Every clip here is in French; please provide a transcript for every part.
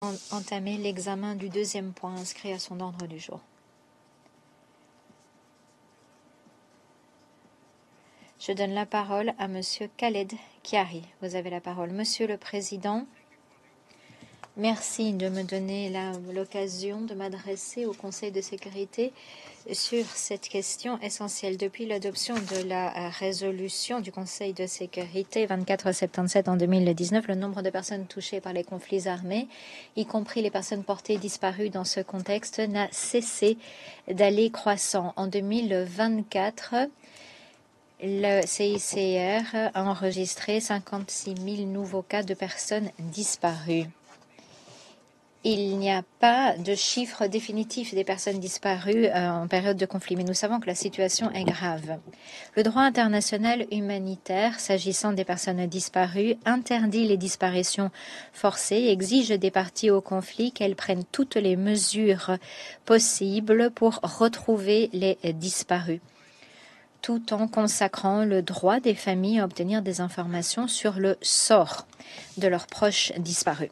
Entamer l'examen du deuxième point inscrit à son ordre du jour. Je donne la parole à Monsieur Khaled Kiari. Vous avez la parole. Monsieur le Président, merci de me donner l'occasion de m'adresser au Conseil de sécurité sur cette question essentielle. Depuis l'adoption de la résolution du Conseil de sécurité 2477 en 2019, le nombre de personnes touchées par les conflits armés, y compris les personnes portées disparues dans ce contexte, n'a cessé d'aller croissant. En 2024, le CICR a enregistré 56 000 nouveaux cas de personnes disparues. Il n'y a pas de chiffre définitif des personnes disparues en période de conflit, mais nous savons que la situation est grave. Le droit international humanitaire, s'agissant des personnes disparues, interdit les disparitions forcées et exige des parties au conflit qu'elles prennent toutes les mesures possibles pour retrouver les disparus, tout en consacrant le droit des familles à obtenir des informations sur le sort de leurs proches disparus.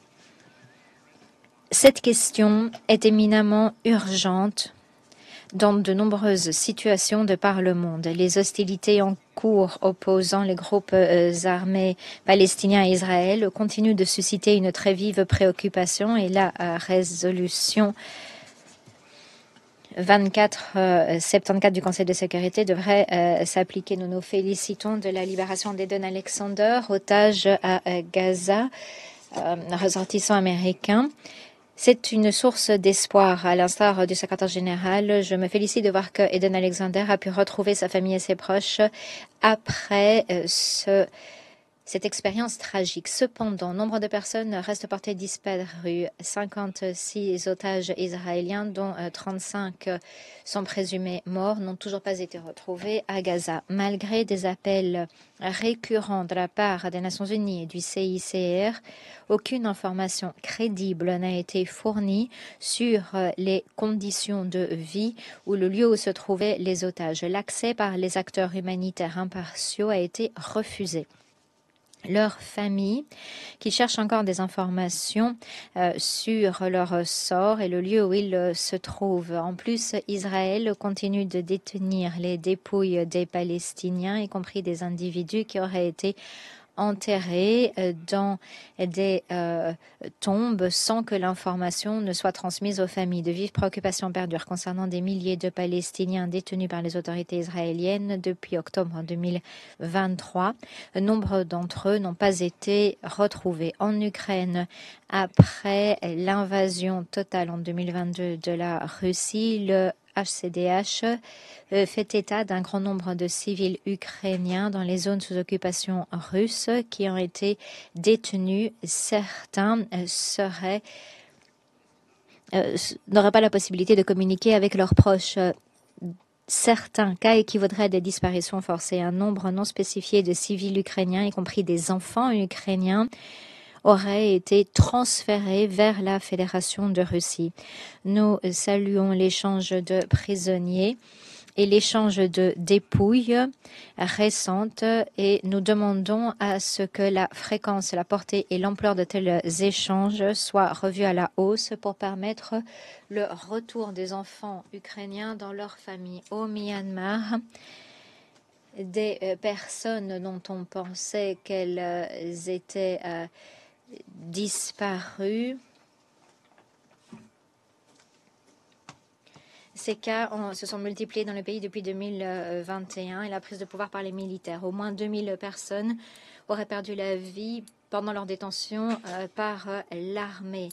Cette question est éminemment urgente dans de nombreuses situations de par le monde. Les hostilités en cours opposant les groupes armés palestiniens à Israël continuent de susciter une très vive préoccupation et la résolution 2474 du Conseil de sécurité devrait s'appliquer. Nous nous félicitons de la libération d'Eden Alexander, otage à Gaza, ressortissant américain. C'est une source d'espoir. À l'instar du secrétaire général, je me félicite de voir que Eden Alexander a pu retrouver sa famille et ses proches après cette expérience tragique. Cependant, nombre de personnes restent portées disparues. 56 otages israéliens, dont 35 sont présumés morts, n'ont toujours pas été retrouvés à Gaza. Malgré des appels récurrents de la part des Nations Unies et du CICR, aucune information crédible n'a été fournie sur les conditions de vie ou le lieu où se trouvaient les otages. L'accès par les acteurs humanitaires impartiaux a été refusé. Leurs familles, qui cherchent encore des informations sur leur sort et le lieu où ils se trouvent. En plus, Israël continue de détenir les dépouilles des Palestiniens, y compris des individus qui auraient été enterrés dans des tombes sans que l'information ne soit transmise aux familles. De vives préoccupations perdurent concernant des milliers de Palestiniens détenus par les autorités israéliennes depuis octobre 2023. Nombre d'entre eux n'ont pas été retrouvés. En Ukraine, après l'invasion totale en 2022 de la Russie, le HCDH fait état d'un grand nombre de civils ukrainiens dans les zones sous occupation russe qui ont été détenus. Certains n'auraient pas la possibilité de communiquer avec leurs proches. Certains cas équivaudraient à des disparitions forcées. Un nombre non spécifié de civils ukrainiens, y compris des enfants ukrainiens, auraient été transférés vers la Fédération de Russie. Nous saluons l'échange de prisonniers et l'échange de dépouilles récentes et nous demandons à ce que la fréquence, la portée et l'ampleur de tels échanges soient revus à la hausse pour permettre le retour des enfants ukrainiens dans leur famille. Au Myanmar, des personnes dont on pensait qu'elles étaient disparues. Ces cas se sont multipliés dans le pays depuis 2021 et la prise de pouvoir par les militaires. Au moins 2000 personnes auraient perdu la vie pendant leur détention par l'armée.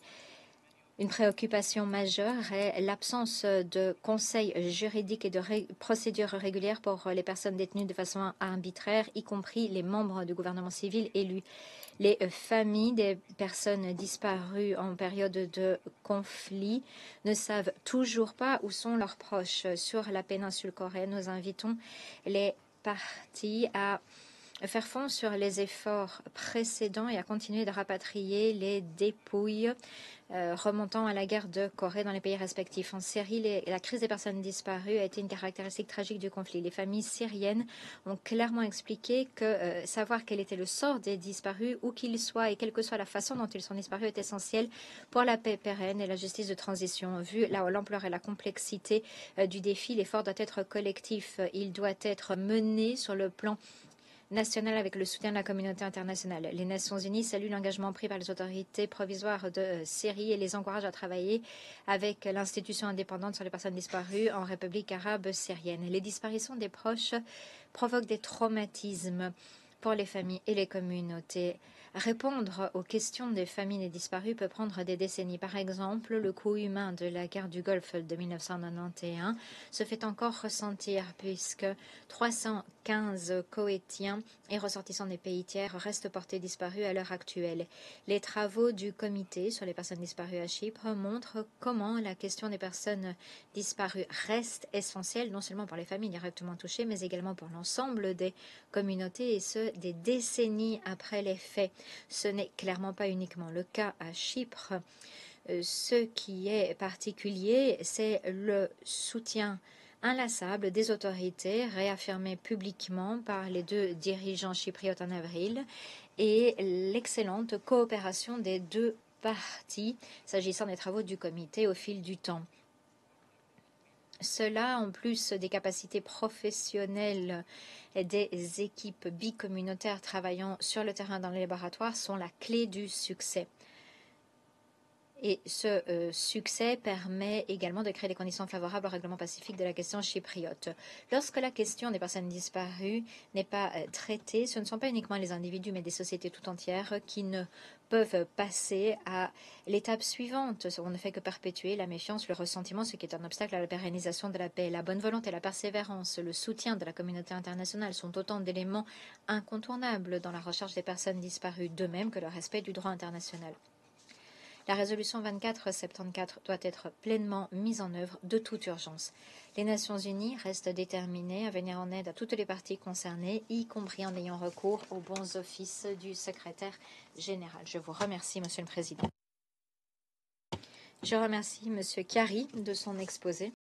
Une préoccupation majeure est l'absence de conseils juridiques et de procédures régulières pour les personnes détenues de façon arbitraire, y compris les membres du gouvernement civil élus. Les familles des personnes disparues en période de conflit ne savent toujours pas où sont leurs proches. Sur la péninsule coréenne, nous invitons les parties à faire fond sur les efforts précédents et à continuer de rapatrier les dépouilles remontant à la guerre de Corée dans les pays respectifs. En Syrie, la crise des personnes disparues a été une caractéristique tragique du conflit. Les familles syriennes ont clairement expliqué que savoir quel était le sort des disparus, où qu'ils soient et quelle que soit la façon dont ils sont disparus, est essentiel pour la paix pérenne et la justice de transition. Vu l'ampleur et la complexité du défi, l'effort doit être collectif. Il doit être mené sur le plan national avec le soutien de la communauté internationale. Les Nations Unies saluent l'engagement pris par les autorités provisoires de Syrie et les encouragent à travailler avec l'institution indépendante sur les personnes disparues en République arabe syrienne. Les disparitions des proches provoquent des traumatismes pour les familles et les communautés. Répondre aux questions des familles des disparus peut prendre des décennies. Par exemple, le coût humain de la guerre du Golfe de 1991 se fait encore ressentir puisque 315 Koweïtiens et ressortissants des pays tiers restent portés disparus à l'heure actuelle. Les travaux du comité sur les personnes disparues à Chypre montrent comment la question des personnes disparues reste essentielle, non seulement pour les familles directement touchées, mais également pour l'ensemble des communautés, et ce, des décennies après les faits. Ce n'est clairement pas uniquement le cas à Chypre. Ce qui est particulier, c'est le soutien inlassable des autorités, réaffirmé publiquement par les deux dirigeants chypriotes en avril, et l'excellente coopération des deux parties s'agissant des travaux du comité au fil du temps. Cela, en plus des capacités professionnelles et des équipes bicommunautaires travaillant sur le terrain dans les laboratoires, sont la clé du succès. Et ce succès permet également de créer des conditions favorables au règlement pacifique de la question chypriote. Lorsque la question des personnes disparues n'est pas traitée, ce ne sont pas uniquement les individus, mais des sociétés tout entières qui ne peuvent passer à l'étape suivante. On ne fait que perpétuer la méfiance, le ressentiment, ce qui est un obstacle à la pérennisation de la paix. La bonne volonté, la persévérance, le soutien de la communauté internationale sont autant d'éléments incontournables dans la recherche des personnes disparues, de même que le respect du droit international. La résolution 2474 doit être pleinement mise en œuvre de toute urgence. Les Nations Unies restent déterminées à venir en aide à toutes les parties concernées, y compris en ayant recours aux bons offices du secrétaire général. Je vous remercie, Monsieur le Président. Je remercie Monsieur Khari de son exposé.